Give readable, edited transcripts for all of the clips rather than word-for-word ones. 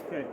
Okay.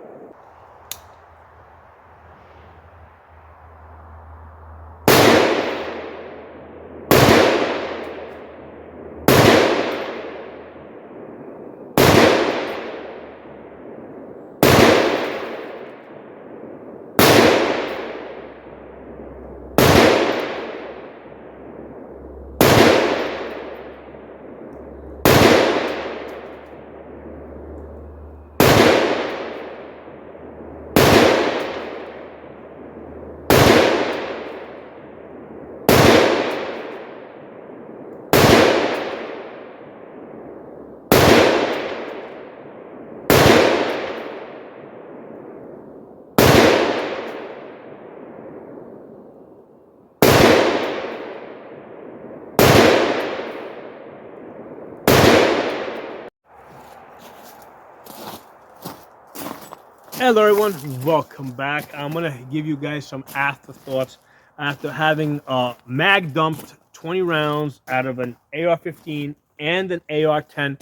Hello everyone, welcome back. I'm gonna give you guys some afterthoughts after having mag dumped 20 rounds out of an AR-15 and an AR-10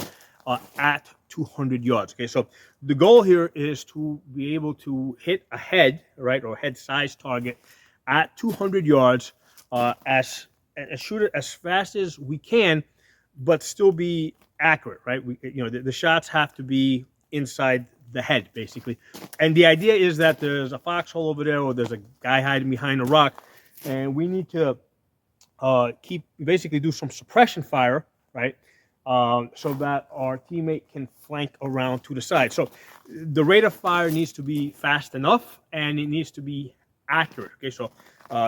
at 200 yards. Okay, so the goal here is to be able to hit a head, right, or head size target at 200 yards and shoot it as fast as we can, but still be accurate, right? The shots have to be inside the head, basically. And the idea is that there's a foxhole over there, or there's a guy hiding behind a rock, and we need to basically do some suppression fire, right? So that our teammate can flank around to the side. So the rate of fire needs to be fast enough, and it needs to be accurate. Okay, so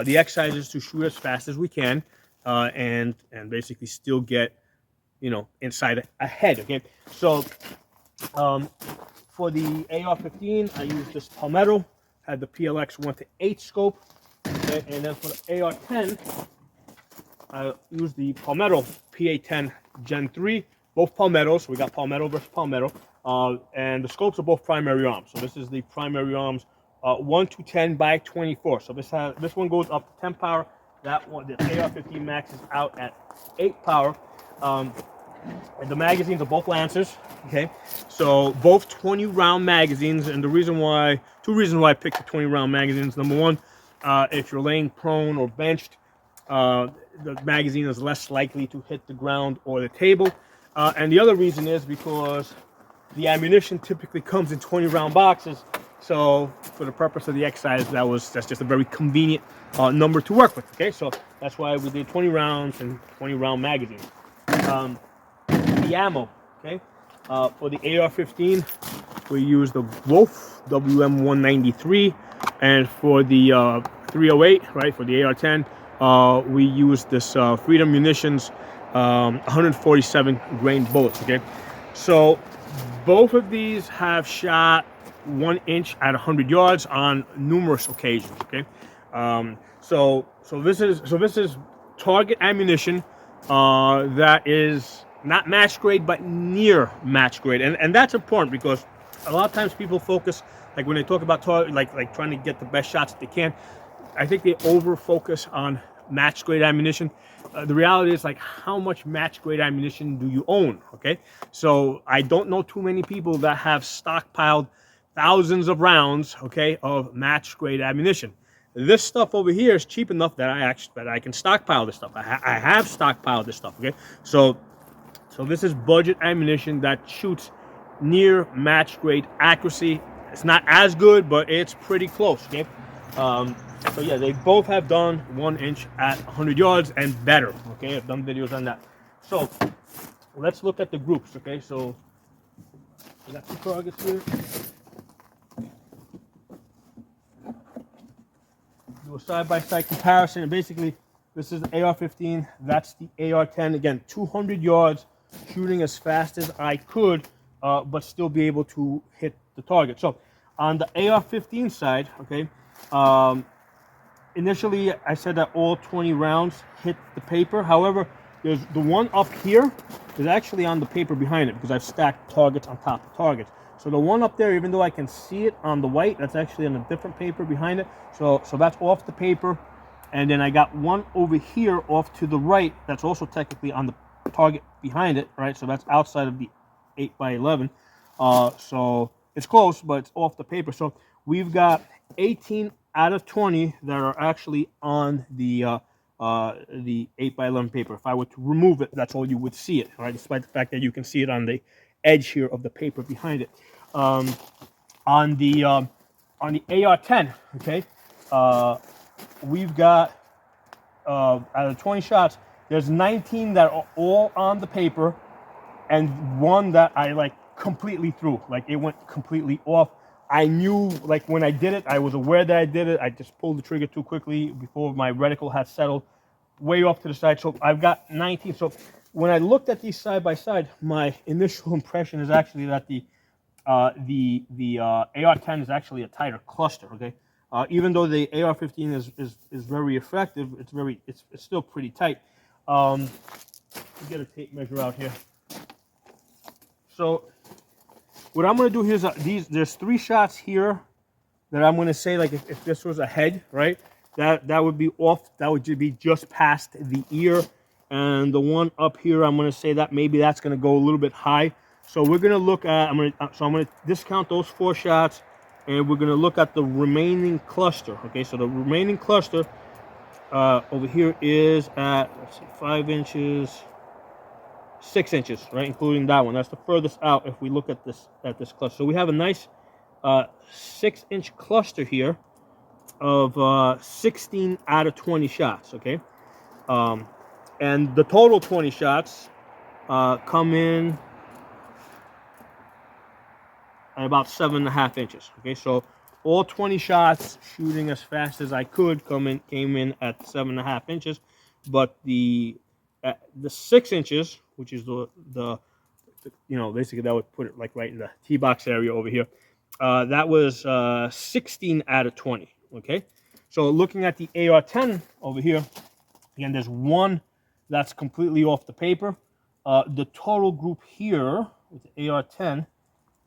the exercise is to shoot as fast as we can, and basically still get, inside a head. Okay, so for the AR-15, I used this Palmetto, had the PLX 1:8 scope, okay? And then for the AR-10, I used the Palmetto PA-10 Gen 3, both Palmettos. We got Palmetto versus Palmetto, and the scopes are both primary arms. So this is the primary arms 1-10 by 24. So this one goes up to 10 power. That one, the AR-15 maxes out at 8 power. And the magazines are both Lancers, okay? So both 20-round magazines, and two reasons why I picked the 20-round magazines. Number one, if you're laying prone or benched, the magazine is less likely to hit the ground or the table. And the other reason is because the ammunition typically comes in 20-round boxes. So for the purpose of the exercise, that's just a very convenient number to work with, okay? So that's why we did 20 rounds and 20-round magazines. The ammo, okay? For the AR-15, we use the Wolf WM-193, and for the 308, right, for the AR-10, we use this Freedom Munitions 147 grain bullets, okay? So both of these have shot 1 inch at 100 yards on numerous occasions, okay? So this is target ammunition that is not match grade, but near match grade, and that's important because a lot of times people focus, like when they talk about like trying to get the best shots that they can. I think they over focus on match grade ammunition. The reality is, like, how much match grade ammunition do you own? Okay, so I don't know too many people that have stockpiled thousands of rounds, okay, of match grade ammunition. This stuff over here is cheap enough that I can stockpile this stuff. I have stockpiled this stuff. Okay, so this is budget ammunition that shoots near match grade accuracy. It's not as good, but it's pretty close. Okay, so yeah, they both have done 1 inch at 100 yards and better. Okay, I've done videos on that. So let's look at the groups. Okay, so we got 2 targets here. Do a side-by-side comparison, and basically this is the AR-15, that's the AR-10. Again, 200 yards, shooting as fast as I could, but still be able to hit the target. So on the AR-15 side, okay, initially I said that all 20 rounds hit the paper. However, there's the one up here is actually on the paper behind it because I've stacked targets on top of targets. So the one up there, even though I can see it on the white, that's actually on a different paper behind it. So that's off the paper. And then I got one over here off to the right that's also technically on the target behind it, right? So that's outside of the 8x11. So it's close, but it's off the paper. So we've got 18 out of 20 that are actually on the 8x11 paper. If I were to remove it, that's all you would see it, right? Despite the fact that you can see it on the edge here of the paper behind it. On the AR-10, okay, we've got out of 20 shots, there's 19 that are all on the paper, and one that I like completely threw, like it went completely off. I knew, like when I did it, I was aware that I did it. I just pulled the trigger too quickly before my reticle had settled way off to the side. So I've got 19. So when I looked at these side by side, my initial impression is actually that the AR-10 is actually a tighter cluster. Okay, even though the AR-15 is very effective, it's still pretty tight. Get a tape measure out here. So what I'm going to do here is there's 3 shots here that I'm going to say, like if this was a head, right, that would be off, that would be just past the ear, and the one up here, I'm going to say that maybe that's going to go a little bit high. So we're going to look at, I'm going to discount those 4 shots, and we're going to look at the remaining cluster. Okay, so the remaining cluster over here is at, let's see, 5 inches. 6 inches, right, including that one. That's the furthest out if we look at this cluster. So we have a nice 6-inch cluster here of 16 out of 20 shots, okay? And the total 20 shots come in at about 7.5 inches, okay? So all 20 shots, shooting as fast as I could, came in at 7.5 inches, but the 6 inches, which is the you know, basically that would put it like right in the tee box area over here. That was 16 out of 20. Okay, so looking at the AR-10 over here, again, there's one that's completely off the paper. The total group here with the AR-10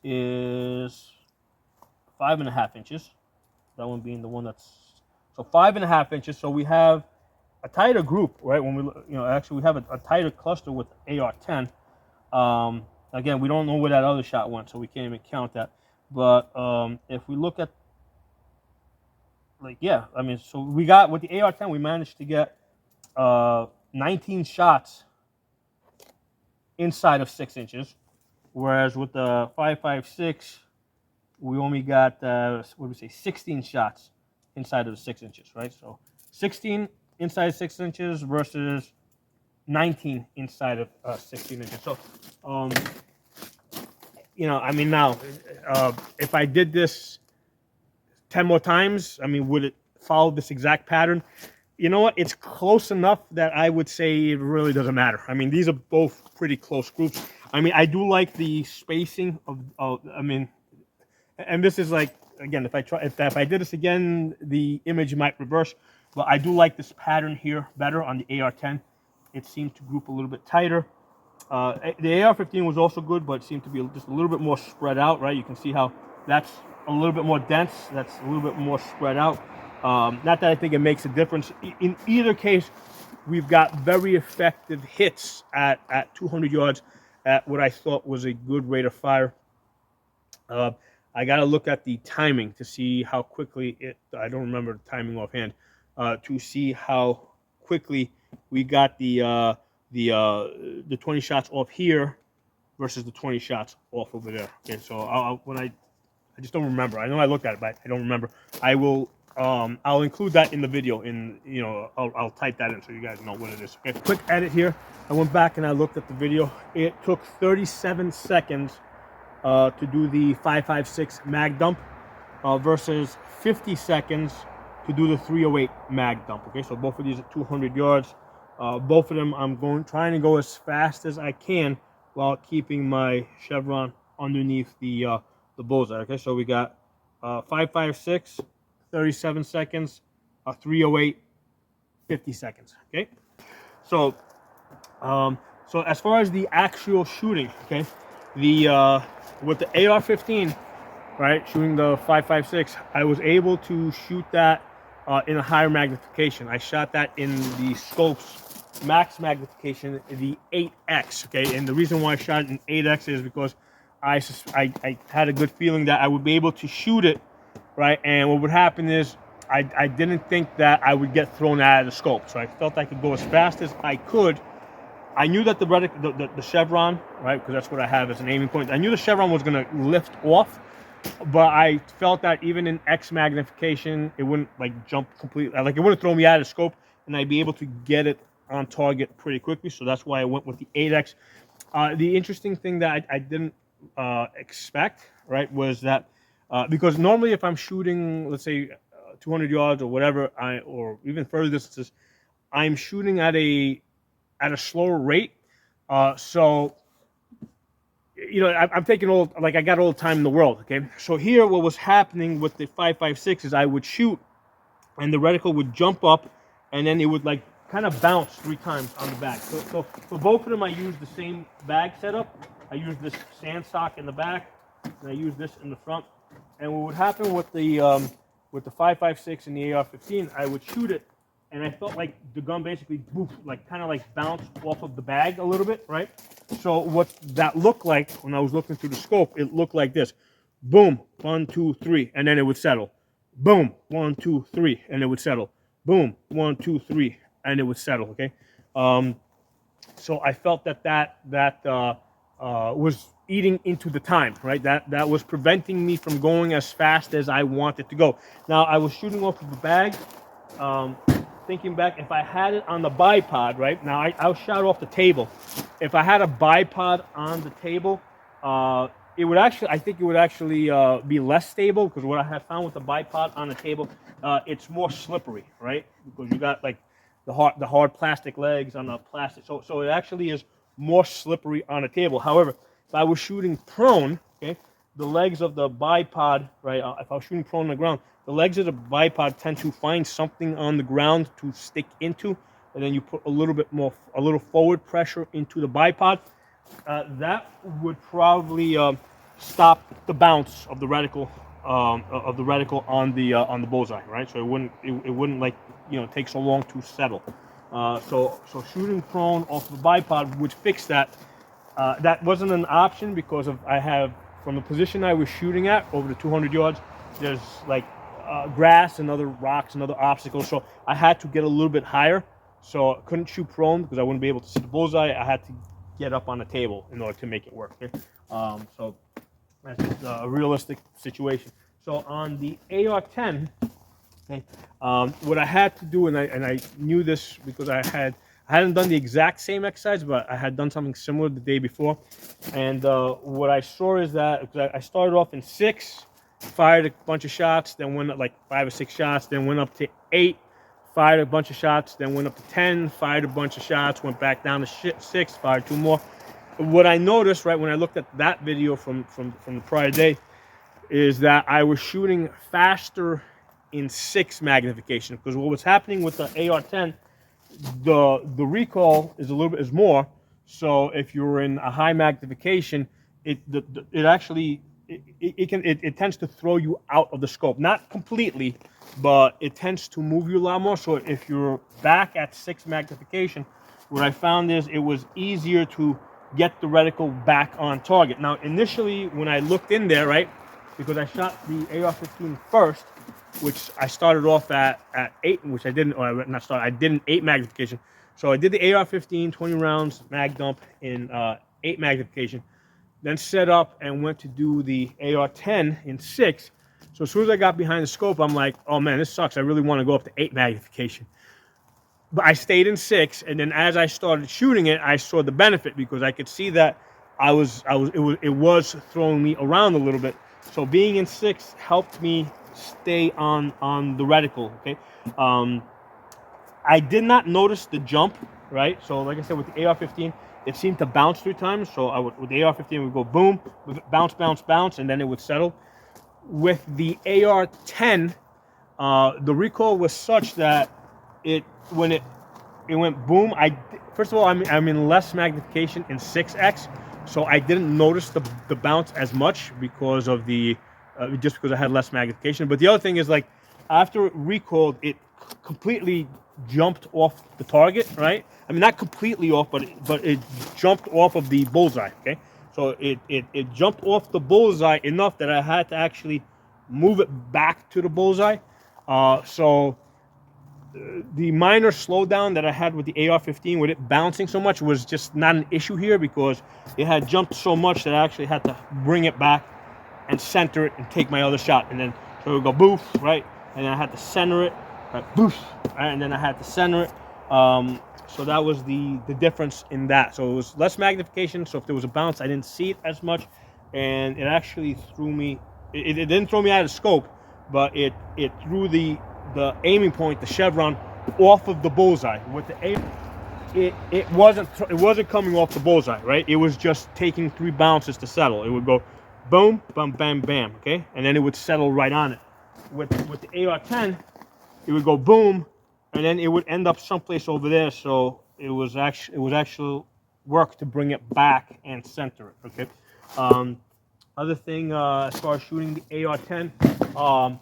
is 5.5 inches. That one being the one that's so 5.5 inches. So we have a tighter group, right? When we, you know, actually we have a tighter cluster with AR-10. Again, we don't know where that other shot went, so we can't even count that. But if we look at, like, yeah, I mean, so we got with the AR-10, we managed to get 19 shots inside of 6 inches, whereas with the 5.56, we only got what do we say, 16 shots inside of the 6 inches, right? So 16 inside 6 inches versus 19 inside of 16 inches. So, you know, I mean, now, if I did this 10 more times, I mean, would it follow this exact pattern? You know what? It's close enough that I would say it really doesn't matter. I mean, these are both pretty close groups. I mean, I do like the spacing of I mean, and this is like, again, if I did this again, the image might reverse. But I do like this pattern here better on the AR-10. It seemed to group a little bit tighter. The AR-15 was also good, but it seemed to be just a little bit more spread out, right? You can see how that's a little bit more dense. That's a little bit more spread out. Not that I think it makes a difference. In either case, we've got very effective hits at 200 yards at what I thought was a good rate of fire. I got to look at the timing to see how quickly I don't remember the timing offhand. To see how quickly we got the 20 shots off here versus the 20 shots off over there. Okay, so I just don't remember. I know I looked at it, but I don't remember. I will I'll include that in the video. I'll type that in so you guys know what it is. Okay, quick edit here. I went back and I looked at the video. It took 37 seconds to do the 5.56 mag dump versus 50 seconds to do the 308 mag dump. Okay, so both of these are 200 yards. Both of them I'm trying to go as fast as I can while keeping my chevron underneath the bullseye. Okay, so we got 5.56, 37 seconds, 308, 50 seconds. Okay, so so as far as the actual shooting, okay, with the AR-15, right, shooting the 5.56, I was able to shoot that in a higher magnification. I shot that in the scope's max magnification, the 8x. Okay, and the reason why I shot it in 8x is because I had a good feeling that I would be able to shoot it, right? And what would happen is I didn't think that I would get thrown out of the scope. So I felt I could go as fast as I could. I knew that the chevron, right, because that's what I have as an aiming point. I knew the chevron was going to lift off, but I felt that even in X magnification, it wouldn't like jump completely. Like it wouldn't throw me out of the scope, and I'd be able to get it on target pretty quickly. So that's why I went with the 8X. The interesting thing that I didn't expect, right, was that because normally if I'm shooting, let's say 200 yards or whatever, or even further distances, I'm shooting at a slower rate. So, you know, I'm taking all, like I got all the time in the world, okay? So here what was happening with the 5.56 is I would shoot and the reticle would jump up and then it would like kind of bounce 3 times on the back. So for both of them, I used the same bag setup. I used this sand stock in the back and I used this in the front. And what would happen with the 5.56 and the AR-15, I would shoot it and I felt like the gun basically like kind of like bounced off of the bag a little bit, right? So what that looked like when I was looking through the scope, it looked like this. Boom, 1, 2, 3, and then it would settle. Boom, 1, 2, 3, and it would settle. Boom, 1, 2, 3, and it would settle, okay? So I felt that was eating into the time, right? That was preventing me from going as fast as I wanted to go. Now, I was shooting off of the bag. Thinking back, if I had it on the bipod, right? Now, I'll shout off the table. If I had a bipod on the table, it would actually, I think it would actually be less stable, because what I have found with the bipod on the table, it's more slippery, right? Because you got like the hard plastic legs on the plastic. So it actually is more slippery on the table. However, if I was shooting prone, okay, the legs of the bipod, right? If I was shooting prone on the ground, the legs of the bipod tend to find something on the ground to stick into, and then you put a little forward pressure into the bipod. That would probably stop the bounce of the reticle on the bullseye, right? So it wouldn't like, you know, take so long to settle. So shooting prone off the bipod would fix that. That wasn't an option because I have, from the position I was shooting at over the 200 yards, there's like grass and other rocks and other obstacles. So I had to get a little bit higher. So I couldn't shoot prone because I wouldn't be able to see the bullseye. I had to get up on the table in order to make it work. Okay? So that's just a realistic situation. So on the AR-10, okay, what I had to do, and I knew this because I hadn't done the exact same exercise, but I had done something similar the day before. And what I saw is that I started off in 6, fired a bunch of shots, then went up like 5 or 6 shots, then went up to 8, fired a bunch of shots, then went up to 10, fired a bunch of shots, went back down to 6, fired 2 more. What I noticed, right, when I looked at that video from the prior day, is that I was shooting faster in 6 magnification, because what was happening with the AR-10, the recoil is more. So if you're in a high magnification, it tends to throw you out of the scope. Not completely, but it tends to move you a lot more. So if you're back at 6 magnification, what I found is it was easier to get the reticle back on target. Now, initially, when I looked in there, right, because I shot the AR-15 first, which I started off at 8, which I didn't, or not start, I did an 8 magnification. So I did the AR-15, 20 rounds, mag dump in 8 magnification. Then set up and went to do the AR-10 in 6. So as soon as I got behind the scope, I'm like, oh man, this sucks. I really want to go up to 8 magnification. But I stayed in 6, and then as I started shooting it, I saw the benefit because I could see that it was throwing me around a little bit. So being in 6 helped me stay on the reticle. Okay, I did not notice the jump, right? So like I said, with the AR-15, it seemed to bounce 3 times. So with the AR-15, it would go boom, bounce, bounce, bounce, and then it would settle. With the AR-10, the recoil was such that when it went boom, first of all, I'm in less magnification in 6x, so I didn't notice the bounce as much because of just because I had less magnification. But the other thing is, like, after it recoiled, it completely jumped off the target, right? I mean, not completely off, but it jumped off of the bullseye, okay? So it jumped off the bullseye enough that I had to actually move it back to the bullseye. So the minor slowdown that I had with the AR-15, with it bouncing so much, was just not an issue here, because it had jumped so much that I actually had to bring it back and center it and take my other shot. And then so it would go boof, right? And then I had to center it, right? Boof, right? And then I had to center it. So that was the difference in that. So it was less magnification. So if there was a bounce, I didn't see it as much, and it actually threw me. It didn't throw me out of scope, but it threw the aiming point, the chevron, off of the bullseye. With the aim, it wasn't coming off the bullseye, right? It was just taking 3 bounces to settle. It would go boom, bam, bam, bam, okay, and then it would settle right on it. With the AR-10, it would go boom, and then it would end up someplace over there. So it was actual work to bring it back and center it. Okay. Other thing, as far as shooting the AR-10,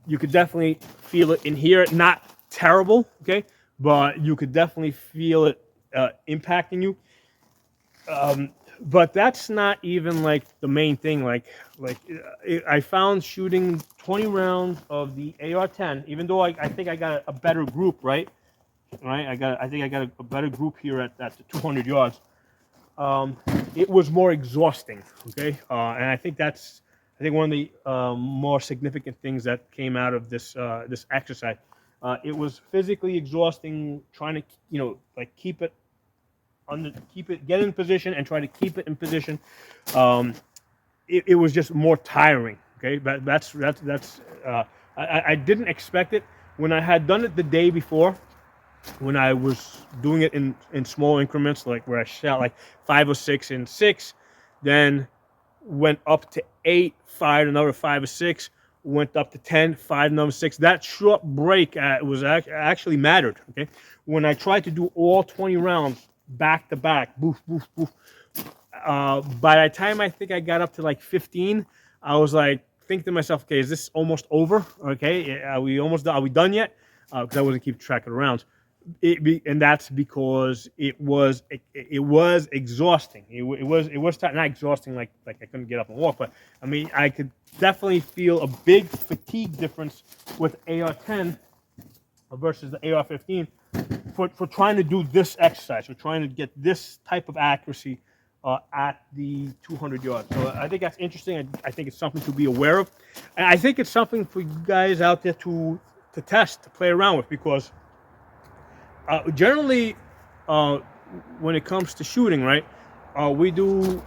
you could definitely feel it in here. Not terrible, okay, but you could definitely feel it impacting you. But that's not even like the main thing. I found shooting 20 rounds of the AR-10, even though I think I got a better group, right? I think I got a better group here at the 200 yards. It was more exhausting, okay? And I think one of the more significant things that came out of this this exercise. It was physically exhausting, trying to get in position and try to keep it in position. It was just more tiring. Okay, I didn't expect it. When I had done it the day before, when I was doing it in small increments, like where I shot like 5 or 6 in 6, then went up to 8, fired another 5 or 6, went up to 10, fired another 6. That short break was actually mattered. Okay, when I tried to do all 20 rounds back to back, boof, boof, boof. By the time I think I got up to like 15, I was like thinking to myself, okay, is this almost over? Okay, are we done yet? Because I wasn't keeping track of the rounds. And that's because it was exhausting. It was not exhausting like I couldn't get up and walk, but I mean I could definitely feel a big fatigue difference with AR-10 versus the AR-15 for trying to do this exercise. We're trying to get this type of accuracy at the 200 yards. So I think that's interesting. I think it's something to be aware of, and I think it's something for you guys out there to test, to play around with, because generally, when it comes to shooting, right, we do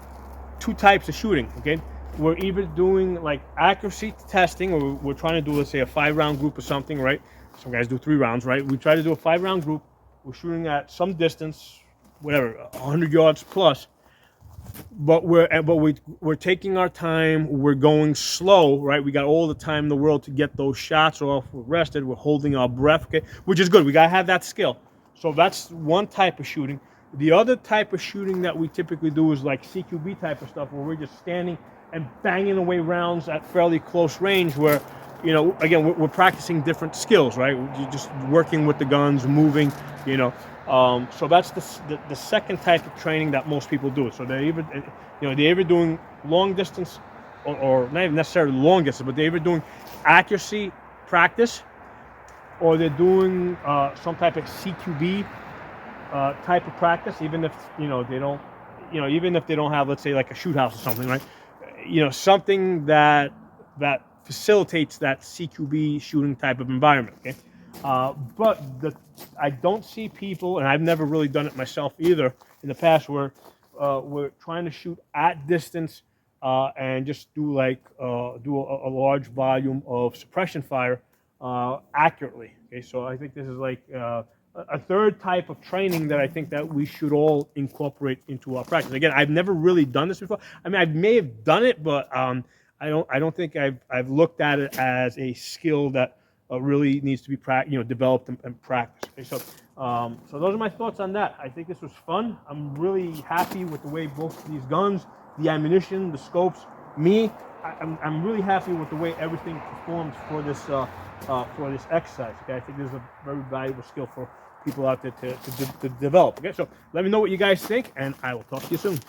2 types of shooting. Okay, we're either doing like accuracy testing, or we're trying to do, let's say, a 5-round group or something, right? Some guys do 3 rounds, right? We try to do a 5-round group. We're shooting at some distance, whatever, 100 yards plus. But we're taking our time. We're going slow, right? We got all the time in the world to get those shots off. We're rested. We're holding our breath, okay, which is good. We gotta have that skill. So that's one type of shooting. The other type of shooting that we typically do is like CQB type of stuff, where we're just standing and banging away rounds at fairly close range, where, you know, again, we're practicing different skills, right? You're just working with the guns, moving, you know. So that's the second type of training that most people do. So they're either doing long distance, or not even necessarily long distance, but they're either doing accuracy practice, or they're doing some type of CQB type of practice, even if even if they don't have, let's say, like a shoot house or something, right? You know, something that facilitates that CQB shooting type of environment. Okay, but I don't see people, and I've never really done it myself either in the past, where we're trying to shoot at distance and just do a large volume of suppression fire accurately. Okay, so I think this is like a third type of training that I think that we should all incorporate into our practice. Again, I've never really done this before. I mean, I may have done it, but I don't think I've looked at it as a skill that really needs to be developed and practiced. Okay, so those are my thoughts on that. I think this was fun. I'm really happy with the way both these guns, the ammunition, the scopes, I'm really happy with the way everything performs for this exercise. Okay, I think this is a very valuable skill for people out there to develop. Okay, so let me know what you guys think, and I will talk to you soon.